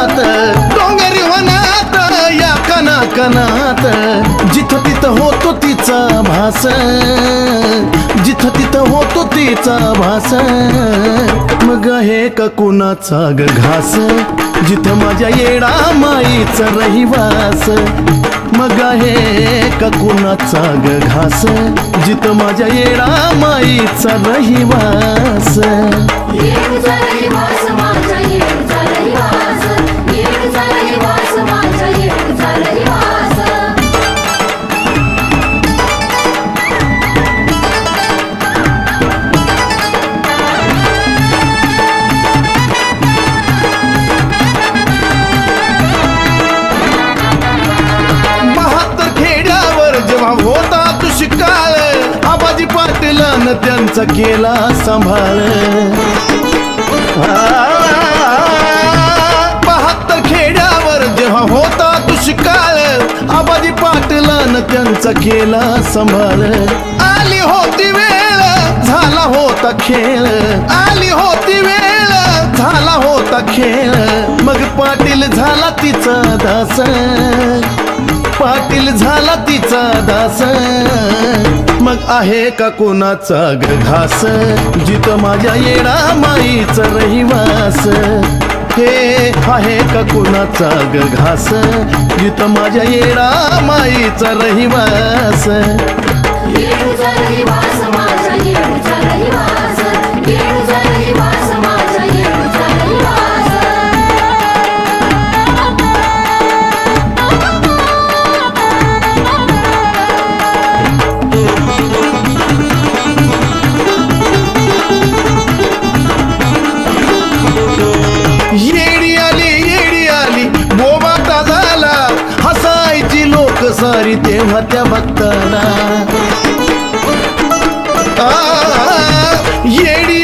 कणात डोंगरी वनात या कणा कणात जिथं तिथं होतो तिचा भास जिथं तिथं होतो तिचा भास मग आहे का कुणाचा ग घास जिथं माझ्या येडा माईचा रहिवास मग आहे का कुणाचा ग घास जिथं माझ्या येडा माईचा रहिवास होता दुष्काळ आबाजी पाटलानं त्यांचा केला सांभाळ 72 खेड्यावर जेव्हा होता दुष्काळ आबाजी पाटलानं त्यांचा केला सांभाळ आली होती वेळ झाला होता खेळ आली होती वेळ झाला होता खेळ मग पाटील झाला तिचा दास पाटील झाला तिचा दास मग आहे का कोणाचा ग घास जिथं माझ्या येडा माईचा रहिवास हे आहे का कोणाचा ग घास जिथं माझ्या येडा माईचा रहिवास सारी तेव्हा त्या भक्ताला येडी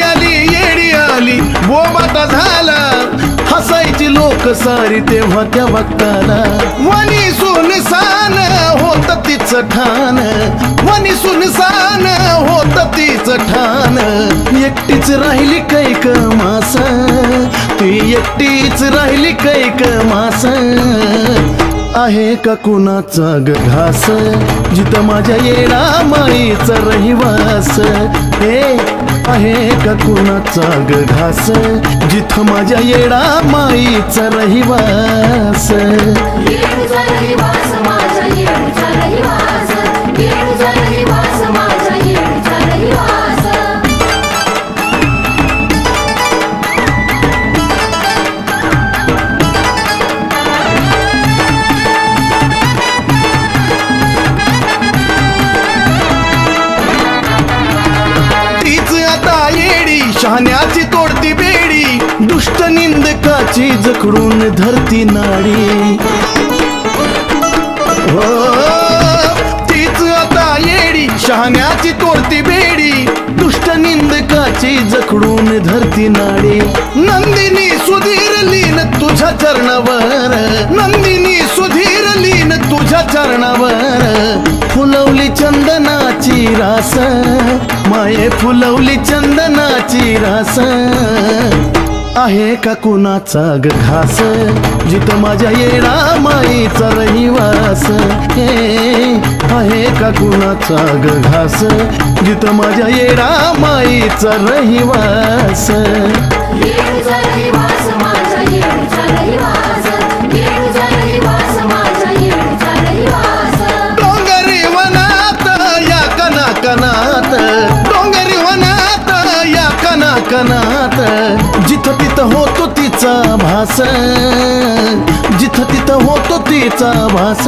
आली बोबाटा झाला हसायची लोक सारी तेव्हा त्या भक्ताला वनी सुनसान होत तिचं ठाण वनी सुनसान होत तिचं ठाण एकटीच राहिली कैक मास ती एकटीच राहिली कैक मास आहे का कुणाचा ग घास जिथं माझ्या येडा माईचा रहिवास हे आहे का कुणाचा ग घास जिथं माझ्या येडा माईचा रहिवास शहाण्याची तोडती बेडी दुष्ट निंदकाची जखडून धरती नाडी हो तीच आता येडी शहाण्याची तोडती बेडी दुष्ट निंदकाची जखडून धरती नाडी नंदिनी सुधीरलीन तुझ्या चरणावर नंदिनी सुधीरलीन तुझ्या चरणावर फुलवली चंदनाची रास माये फुलवली चंदनाची रास आहे का कुणाचा ग घास जिथं माझ्या येडा माईचा रहिवास हे आहे का कुणाचा ग घास जिथं माझ्या येडा माईचा रहिवास डोंगरी वनात या कणा कणात डोंगरी वनात या कणा कणात जिथं तिथं होतो तिचा भास जिथं तिथं होतो तिचा भास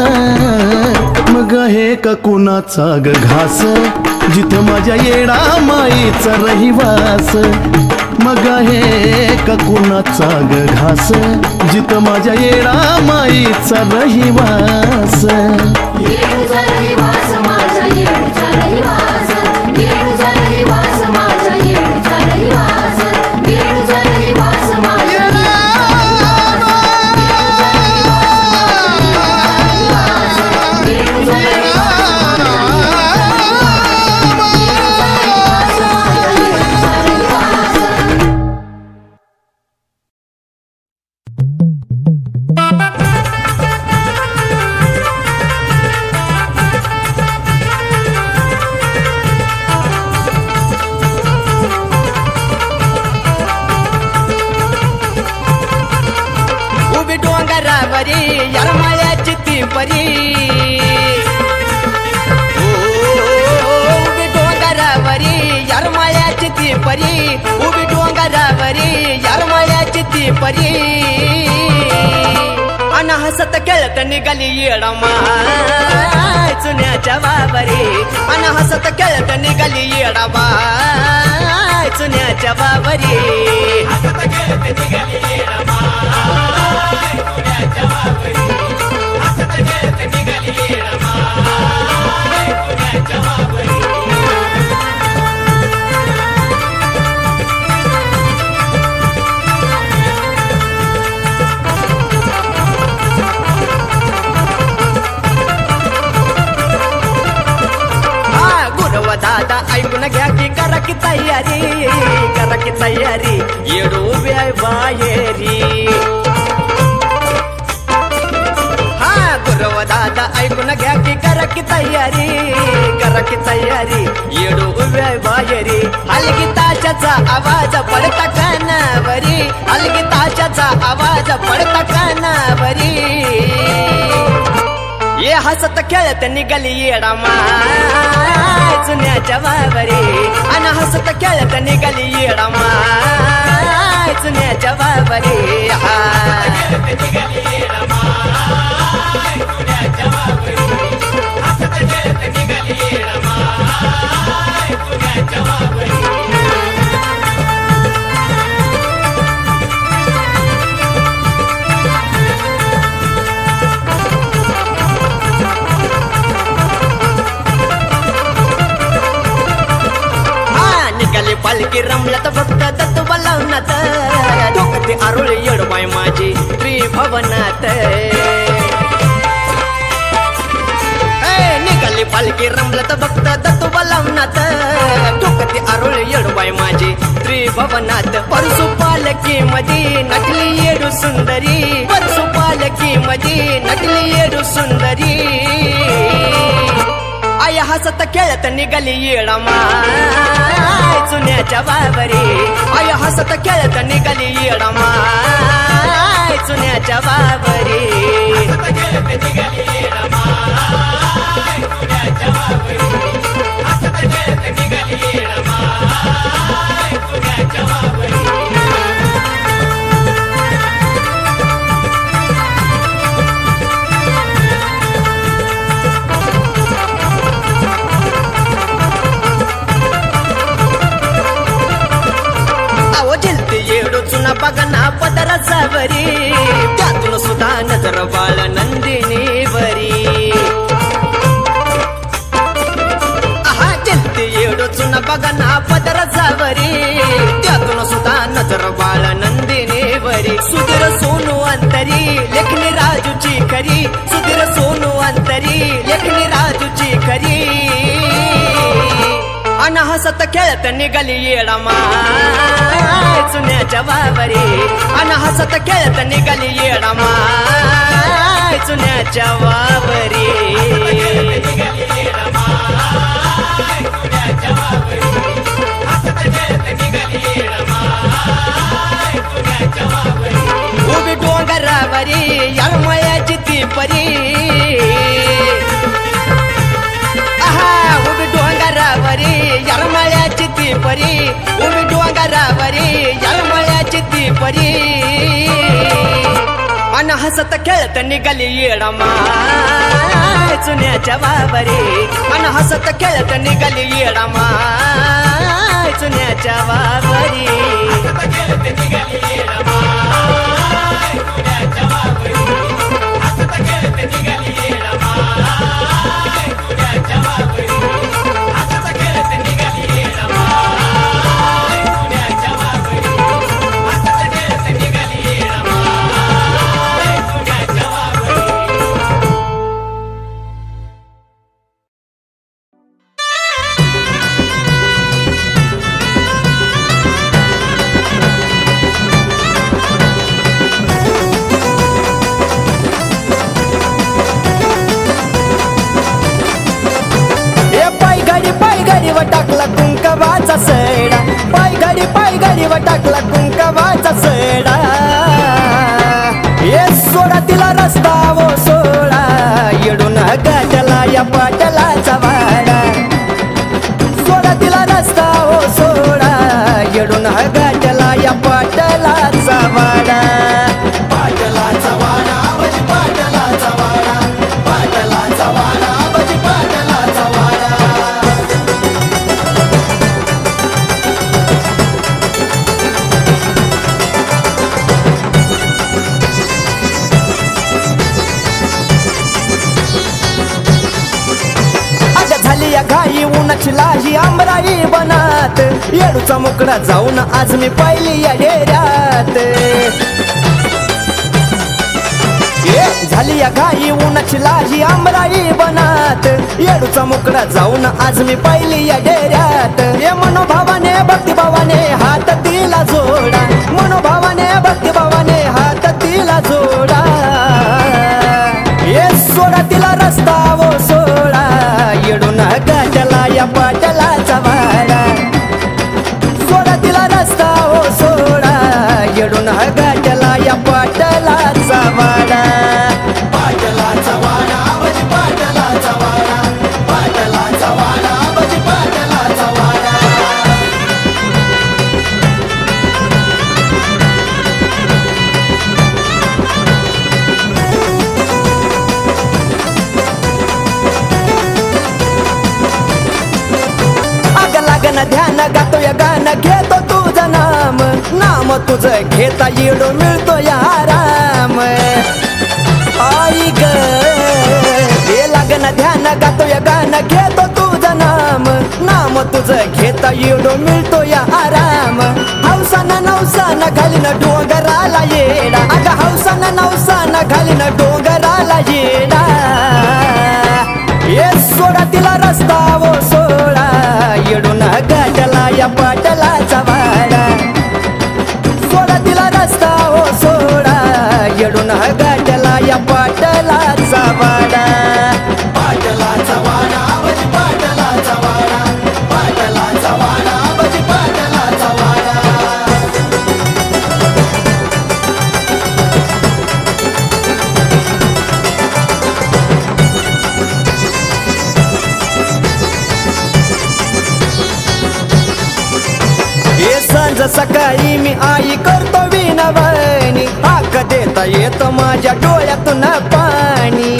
मग आहे का कुणाचा ग घास जिथं माझ्या येडा माईचा रहिवास मग आहे का कुणाचा ग घास जिथं माझ्या येडा माईचा रहिवास उभी डोंगरावरी यरमाळ्याची ती परी उभी डोंगरावरी यरमाळ्याची ती परी उभी डोंगरावरी यरमाळ्याची ती परी अन हसत खेळत निघाली येडामाय चुन्याच्या बाबरी अन हसत खेळत निघाली येडामाय चुन्याच्या बाबरी हसत खेळत निघाली येडामाय चुन्याच्या बाबरी हसत खेळत निघाली येडामाय चुन्याच्या बाबरी दादा ऐकून घ्या की करा की तयारी येडू उभ्या बाहेरी हा गुरव दादा ऐकून घ्या की करा की तयारी येडू उभ्या बाहेरी हलगी ताशाचा आवाज पडता कानावरी हलगी ताशाचा आवाज पडता कानावरी ये हसत खेळत निघाली येडामाय चुन्याच्या बाबरी अन हसत खेळत निघाली येडामाय चुन्याच्या बाबरी पालखी रमलात फक्त दत्त बलावनात डोकते आरोळी येडबाय माझी त्रिभवनात निघाली पालखी रमलात फक्त दत्त बलावनात डोकते आरोळी येडबाय माझी त्रिभवनात परसू पालखी मध्ये नटली येडू सुंदरी परसू पालखी मध्ये नटली येडू सुंदरी आय हसत खेळत निघाली येडामाय चुन्याच्या बाबरी आय हसत खेळत निघाली येडामाय चुन्याच्या बाबरी बघना पदरा सावरी त्यातून सुद्धा नजर बाळ नंदिनीवरी आहा चलते येडो चुना बघना पदरा सावरी त्यातून सुद्धा नजर बाळ नंदिनीवरी सुधीर सोनू अंतरी लेखनी राजूची खरी सुधीर सोनू अंतरी लेखनी राजूची खरी अन हसत खेळत निघाली येडामाय चुन्याच्या बाबरी अन हसत खेळत निघाली येडामाय चुन्याच्या बाबरी उभी डोंगरावरी यरमाळ्याची ती परी उभी डोंगरावरी यरमाळ्याची ती परी उभी डोंगरावरी यरमाळ्याची ती परी अन हसत खेळत निघाली येडामाय चुन्याच्या बाबरी अन हसत खेळत निघाली येडामाय चुन्याच्या बाबरी टाकला कुंकवाचा सैडा पाय घडी व टाकला कुंकवाचा सैडा सोडा तिला रस्ता वो सोडा येडून गाठला या पाटलाचा वाडा सोडा तिला रस्ता वो सोडा येडून गाठला या पाटलाचा वाडा पाटलाचा वाडा बजी पाटलाचा वाडा पाटलाचा वाडा बजी पाटलाचा वाडा झाली या घाई उन्हाची लाही आंबराई बनात येडूचा मुकडा जाऊन आज मी पाहिली या डेऱ्यात झाली या घाई उन्हाची लाही आंबराई बनात येडूचा मुकडा जाऊन आज मी पाहिली या डेऱ्यात ये मनोभावाने भक्तिभावाने हात तिला जोडा मनोभावाने भक्तिभावाने हात तिला जोडा ये सोडा तिला रस्ता वो सोडा येडून गाठला या पाटलाचा वाडा सोडा तिला रस्ता वो सोडा येडून गाठला या पाटलाचा वाडा पाटलाचा वाडा बजी पाटलाचा वाडा पाटलाचा वाडा बजी पाटलाचा वाडा लागन ध्यान गातो या गाणं घेतो तुझं नाम तुझं घेता येडो मिळतो या आराम आई ग हे लागन ध्यान गातो या गाणं घेतो तुझं नाम तुझं घेता येडो मिळतो या आराम हौसाना नवसाना घालीन डोंगराला येडा अगं हौसाना नवसाना घालीन डोंगराला येडा ये सोडा तिला रस्ता वो सोडा येडून गाठला या पाटलाचा वाडा सोडा तिला रस्ता वो सोडा येडून गाठला या पाटलाचा वाडा पाटलाचा वाडा बजी पाटलाचा वाडा पाटलाचा वाडा बजी पाटलाचा वाडा सांज सकाळी मी आई करतो विनवणी हाक देता येत माझ्या डोळ्यातून पाणी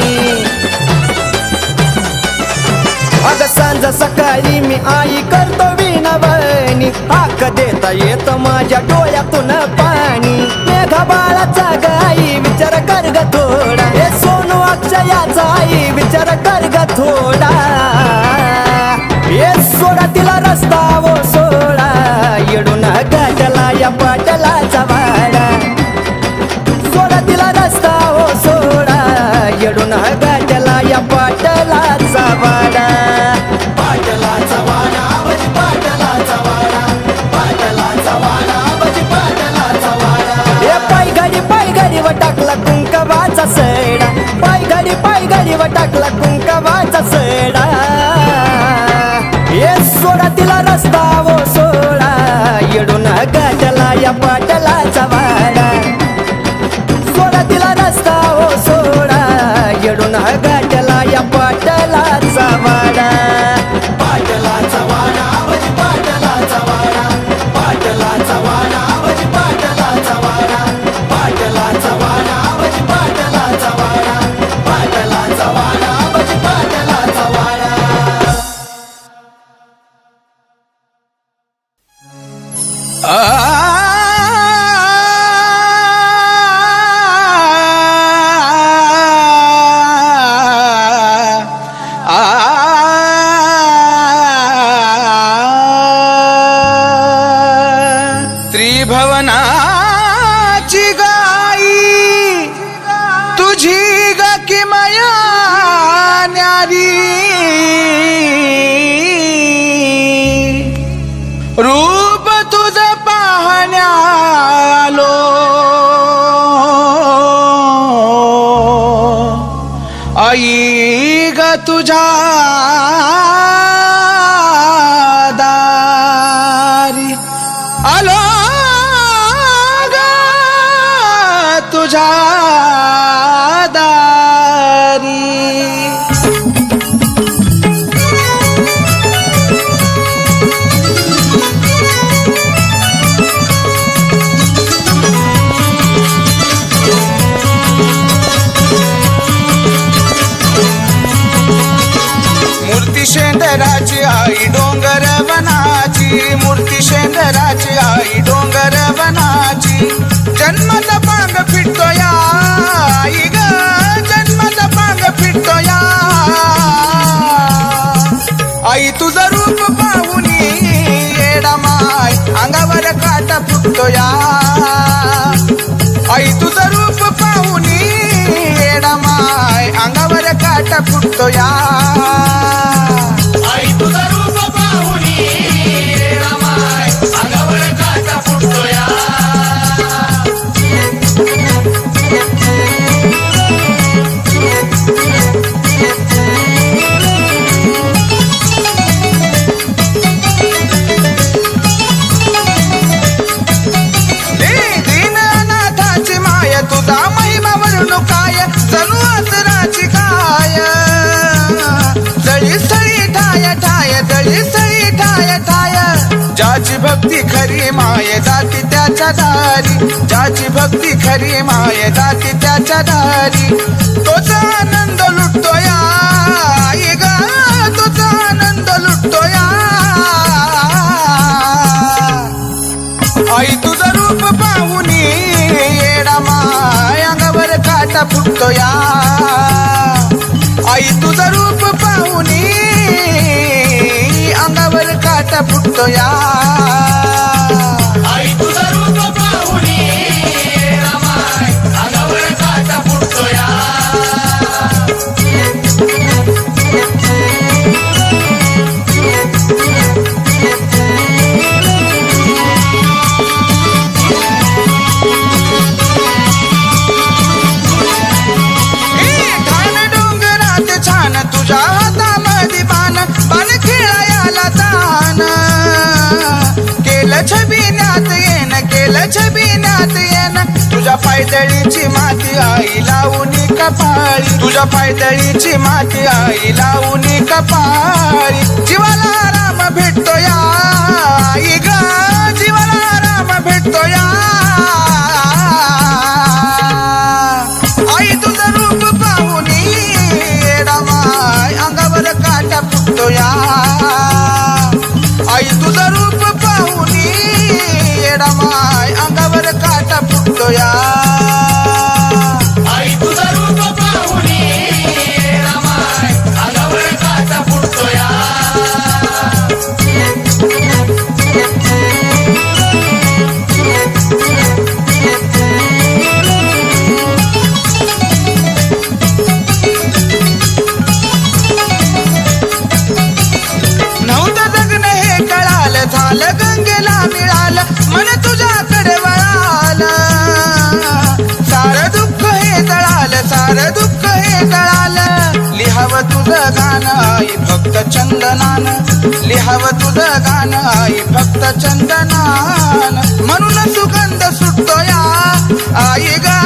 अग सांज सकाळी मी आई करतो विनवणी हाक देता येत माझ्या डोळ्यातून पाणी मेघा बाळाचा गाई विचार कर ग थोडा हे सोनू अक्षयाचा आई विचार कर ग थोडा हे सोडा तिला रस्ता वो सोडा येडून गाठला या पाटलाचा वाडा सोडा तिला रस्ता वो सोडा येडून गाठला या पाटलाचा वाडा पाटलाचा वाडा बजी पाटलाचा वाडा पाटलाचा वाडा बजी पाटलाचा वाडा हे पाय घडी व टाकला कुंकवाचा सडा पाय घडी व टाकला कुंकवाचा सडा ये सोडा तिला रस्ता वो सोडा येडून गाठला या पाटलाचा वाडा सोडा तिला रस्ता वो सोडा येडून गाठला या पाटलाचा वाडा पाटलाचा वाडा बजी पाटलाचा वाडा पाटलाचा वाडा बजी पाटलाचा वाडा पाटलाचा वाडा बजी पाटलाचा वाडा पाटलाचा वाडा बजी पाटलाचा वाडा त्रिभुवनाची गाई तुझी ग की माया न्यारी रूप तुझं पाहण्यालो आई ग तुझ्या दारी आलो ग तुझ्या फुटतोया आई तुझं रूप पाहुनी येडा माय अंगावर काटा फुटतोया आई तुझं रूप पाहुनी येडा माय अंगावर काटा फुटतोया तुझा महिमा वरून काय जणू असराची काय जळी सळी ठाय ठाय जळी सळी ठाय ठाय ज्याची भक्ती खरी माय जाती त्याच्या दारी ज्याची भक्ती खरी माय जाती त्याच्या दारी तोचा आनंद लुटतोया आई ग तोचा आनंद लुटतोया आई तुझं रूप पाहुनी येडा माय अंगावर काटा फुटतोया आई तुझं रूप पाहुनी अंगावर काटा फुटतोया आई तुझं रूप पाहुनी येडा माय अंगावर काटा फुटतोया तुझ्या हातामध्ये बाण बाण खेळायला तान केलं छबिन्यात येन केलं छबिन्यात येन तुझ्या पायदळीची माती आई लावून कपाळी तुझ्या पायदळीची माती आई लावून कपाळी जीवाला आराम भेटतोया आई ग जीवाला आराम भेटतोया आई तुझं रूप पाहुनी येडा माय अंगावर काटा फुटतोया आई तुझं रूप पाहुनी येडा माय अंगावर काटा फुटतोया आई तुझं रूप पाहुनी येडा माय अंगावर काटा फुटतोया झालं गंगेला मिळालं मन तुझ्याकडे वळालं सारं दुःख हे जळालं सारं दुःख हे जळालं लिहावं तुझं गाणं आई फक्त चंदनानं लिहावं तुझं गाणं आई फक्त चंदनानं म्हणून सुगंध सुटतोया आई ग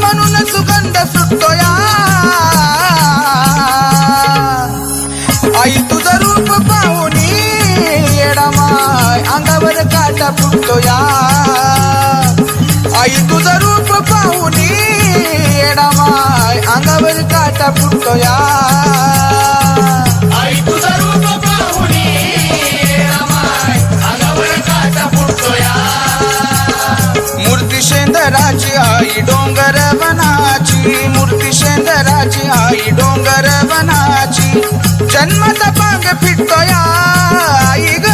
म्हणून सुगंध सुटतोया आई तुझं रूप पाहुनी येडा माय अंगावर काटा फुटतोया आई तुझं रूप पाहुनी येडा माय अंगावर काटा फुटतोया आई तुझं रूप पाहुनी येडा माय अंगावर काटा फुटतोया मूर्ती शेंदराची आई डोंगर वनाची मूर्ती शेंदराची आई डोंगर वनाची जन्माचा पांग फिटतोया आई ग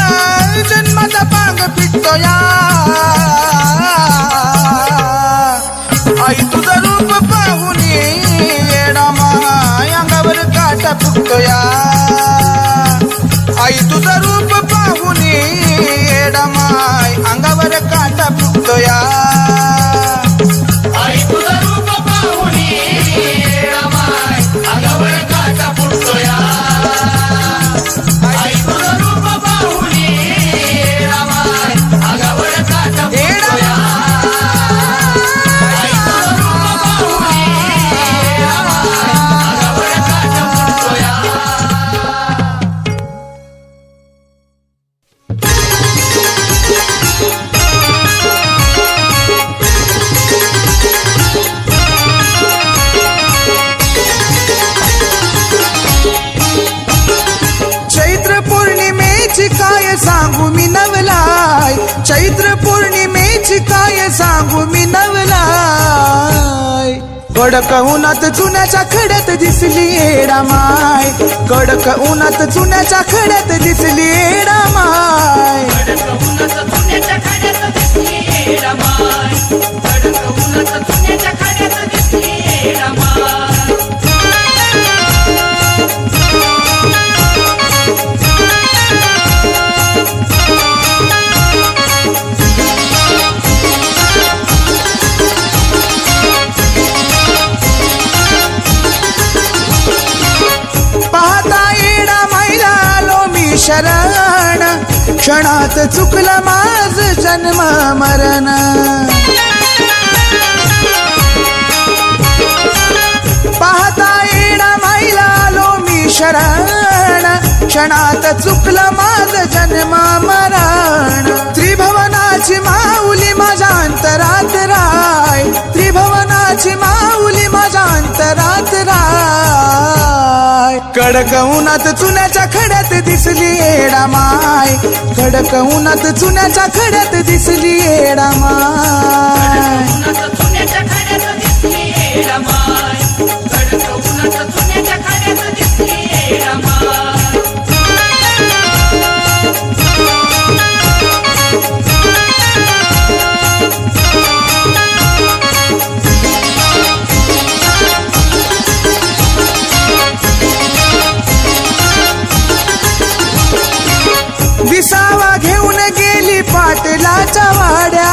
जन्माचा पांग फिटतोया आई तुझं रूप पाहुनी येडा माय अंगावर काटा फुटतोया आई तुझं रूप पाहुनी येडा माय अंगावर काटा फुटतोया आई तुझं रूप पाहुनी येडा माय अंगावर काटा फुटतोया आई तुझं रूप पाहुनी येडा माय अंगावर काटा फुटतोया आई तुझं रूप पाहुनी येडा माय अंगावर काटा फुटतोया काय सांगू मी नवलाय चैत्र पौर्णिमेची काय सांगू मी नवलाय कडक उन्हात चुन्याच्या खड्यात दिसली येडा माय कडक उन्हात चुन्याच्या खड्यात दिसली येडा माय कडक उन्हात चुन्याच्या खड्यात दिसली रमाय कडक उन्हात चुन्याच्या खड्यात दिसली रमाय शरण क्षणात चुकलं माझ जन्म मरण पाहता येणा माईला आलो मी शरण क्षणात चुकलं माझ जन्म मरण त्रिभुवनाची माऊली माझ्या अंतरात राय त्रिभुवनाची माऊली माझ्या अंतरात राय कडक उन्हात चुन्याच्या खड्यात दिसली येडा माय कडक उन्हात चुन्याच्या खड्यात दिसली येडा माय चुन्याच्या खड्यात दिसली रमाय कडक उन्हात चुन्याच्या खड्यात दिसली रमाय विसावा घेऊन गेली पाटलाच्या वाड्या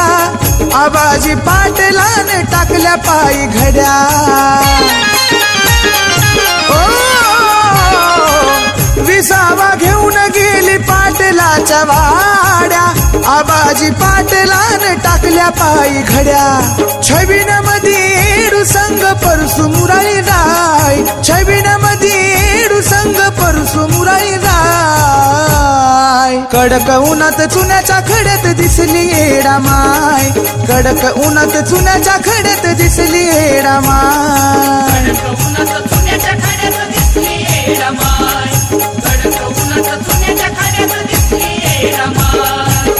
आबाजी पाटलाने टाकल्या पायी घड्या ओ विसावा घेऊन गेली पाटलाच्या वाड्या आबाजी पाटलाने टाकल्या पायी घड्या छबिन मध्ये एडू संग परसू मुराळी राय छबिन मध्ये एडू संग परसू मुराळी राय कडक उन्हात चुन्याच्या खड्यात दिसली येडा माय कडक उन्हात चुन्याच्या खड्यात दिसली येडा माय कडक उन्हात चुन्याच्या खड्यात दिसली रमाय कडक उन्हात चुन्याच्या खड्यात दिसली रमाय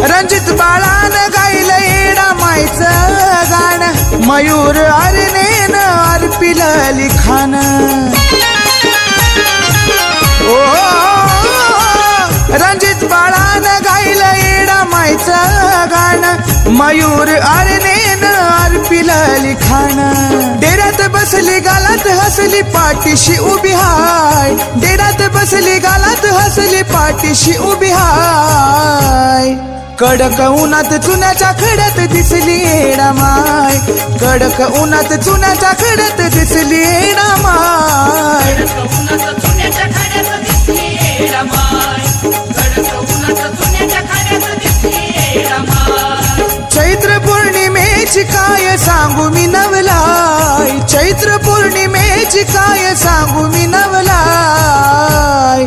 रणजित बाळानं गायलं येडा मायचं गाणं मयूर अरनेन अर्पिलं लिखाण ओ रणजित बाळानं गायलं येडा मायचं गाणं मयूर अरनेन अर्पिलं लिखाण डेऱ्यात बसली गालात हसली पाठीशी उभी हाय डेऱ्यात बसली गालात हसली पाठीशी उभी हाय कडक उन्हात चुन्याच्या खड्यात दिसली येडा माय कडक उन्हात चुन्याच्या खड्यात दिसली येडा माय उन्हात चुन्याच्या खड्यात दिसली रमाय कडक उन्हात चुन्याच्या खड्यात दिसली रमाय चैत्र पौर्णिमेची काय सांगू मी नवलाय चैत्र पौर्णिमेची काय सांगू मी नवलाय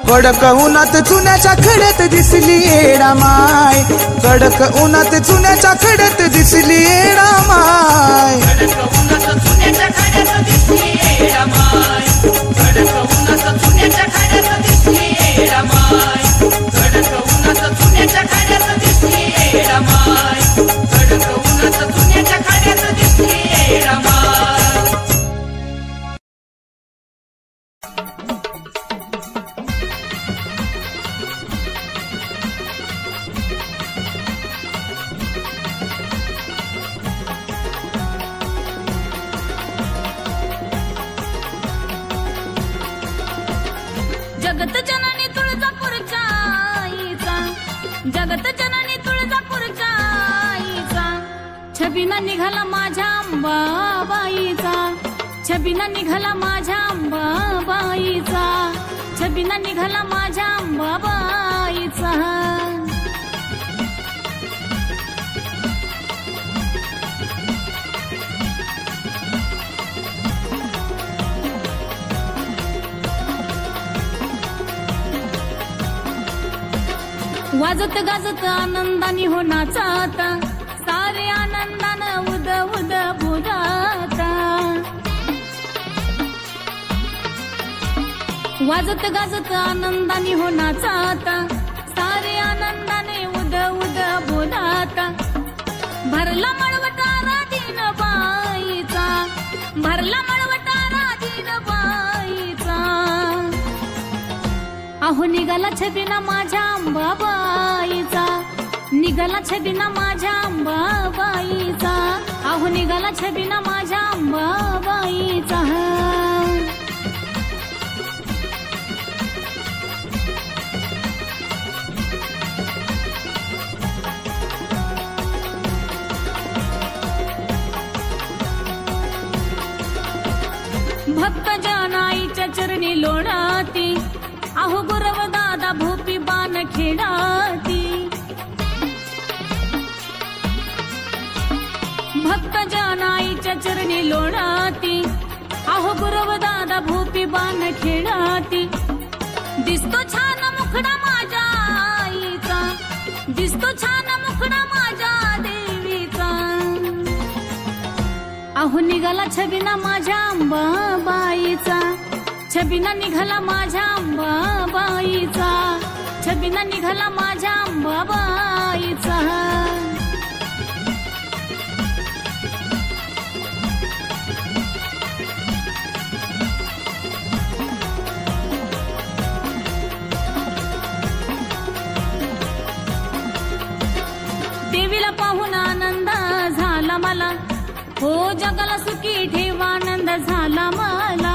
कडक उन्हात चुन्याच्या खड्यात दिसली येडा माय कडक उन्हात चुन्याच्या खड्यात दिसली येडा माय कडक उन्हात चुन्याच्या खड्यात दिसली रमाय कडक उन्हात चुन्याच्या खड्यात दिसली रमाय कडक उन्हात चुन्याच्या खड्यात दिसली रमाय कडक उन्हात चुन्याच्या खड्यात दिसली रमाय जगत जननी तुळजापूरच्या आईचा जगत जननी तुळजापूरच्या आईचा छबिना निघाला माझ्या अंबाबाईचा छबिना निघाला माझ्या अंबाबाईचा छबिना निघाला माझ्या अंबाबाईचा वाजत गाजत आनंदानी हो नाचाता सारे आनंदानं उद उद बुदाता वाजत गाजत आनंदानी हो नाचाता सारे आनंदाने उद उद दीन बाईचा भरला मळवटारा दीन बाईचा अहो निघाला छबिना माझ्या अंबाबाईचा निघाला छबिना माझ्या अंबाबाईचा अहो निघाला छबिना माझ्या अंबाबाईचा भक्त जनाईच्या चरणी लोणाती अहो गुरव दादा भोपी बाण खेळाती भक्त जनाईच्या चरणी लोणाती अहो गुरव दादा भोपी बाण खेळाती दिसतो छान मुखडा माझ्या आईचा दिसतो छान मुखडा माझ्या देवीचा अहो निघाला छबिना माझ्या अंबाबाईचा छबिना निघाला माझ्या अंबाबाईचा छबिना निघाला माझ्या अंबाबाईचा देवीला पाहून आनंद झाला मला हो जगाला सुखी ठेवा आनंद झाला मला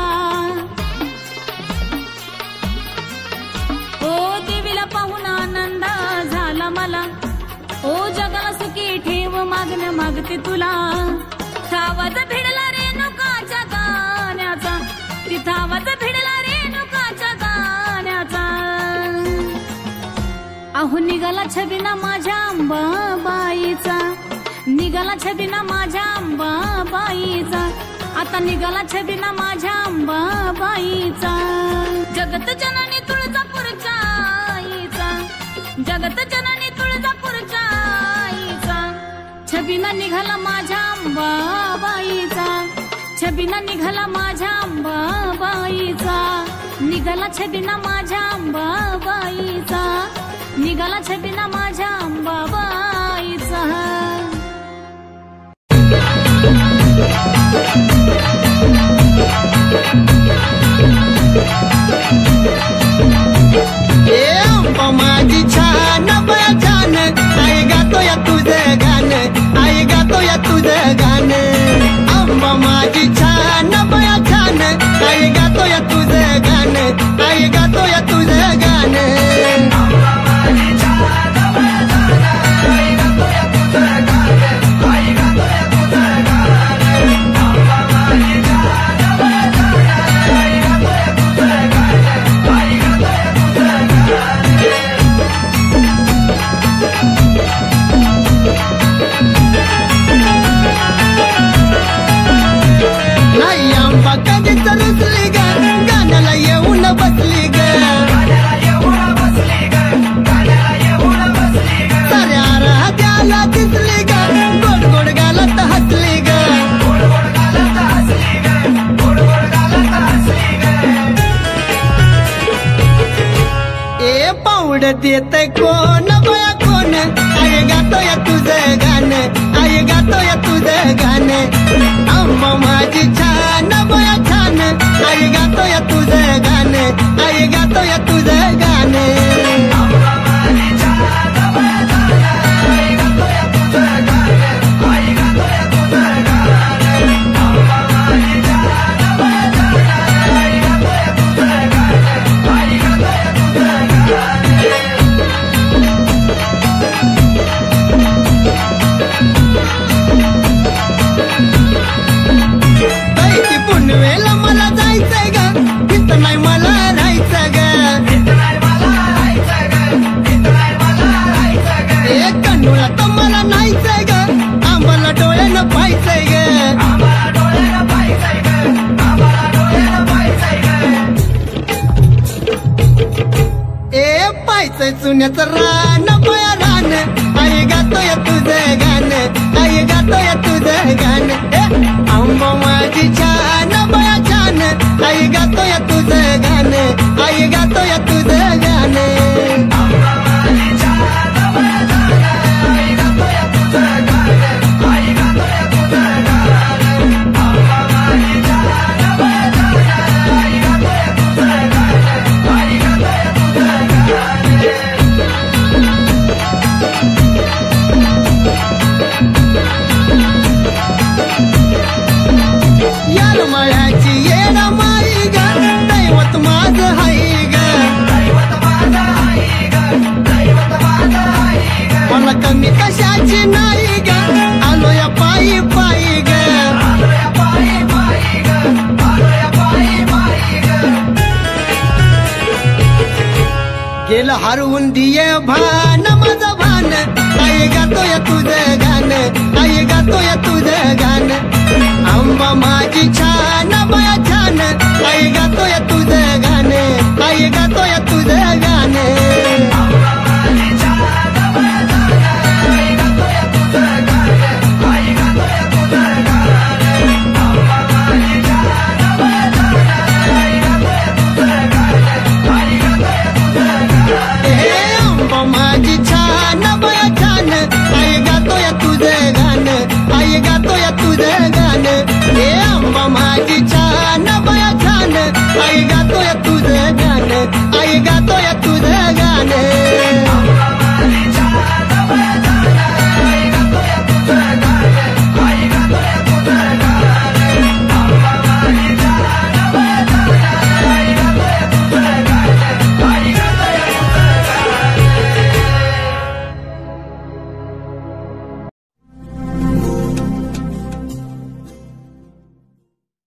हो देवीला पाहून आनंद झाला मला हो जगाला सुखी ठेव मागणं मागते तुला आवाज भिडला रेणुकाच्या गाण्याचा तिथं आवाज भिडला रेणुकाच्या गाण्याचा अहो निघाला छबिना माझ्या अंबाबाईचा निघाला छबिना माझ्या अंबाबाईचा आता निघाला छबिना माझ्या अंबाबाईचा जगत जननी तुळजापूरच्या आईचा जगत जननी तुळजापूरच्या आईचा छबिना निघाला माझ्या अंबाबाईचा छबिना निघाला माझ्या अंबाबाईचा निघाला छबिना माझ्या अंबाबाईचा निघाला छबिना माझ्या अंबाबाईचा माझी छान छान आई गातो या तुझं गाणं आई गातो या तुझं गाणं आंबा माझी छान छान आई गातो या तुझं गाणं आई गातो या तुझं गाणं रुसली ग गाण्याला येऊन बसली ग साऱ्या राजाला दिसली ग गोड गोड गालात हसली ग ए पावड देत कोण बया कोण आई गातो या तुझं गाणं आई गातो या तुझं गाणं आंबा माझी छान बया छान आई गातो या तुझं गाणं आई गातो या तुझं गाणं पुनवेला मला जायचंय ग तिथं नाही मला राहायचं ग एक कंडोळा तर मला नाहीचंय ग आम्हाला डोळ्यानं पाहायचंय ग ए पाहायचंय चुन्याचं रान बया रान आई गातो या तुझं गाणं आई गातो या तुझं गाणं आंबा माझी छान बया छान आई गातो या तुझं गाणं आई गातो या तुझं गाणं आई गातो या तुझं गाणं आई गातो या तुझं गाणं मला हरवून दिये भान माझं भान आई गातोय तुझं गाणं आई गातोय तुझं गाणं आंबा माझी छान बाया छान आई गातोय तुझं गाणं आई गातोय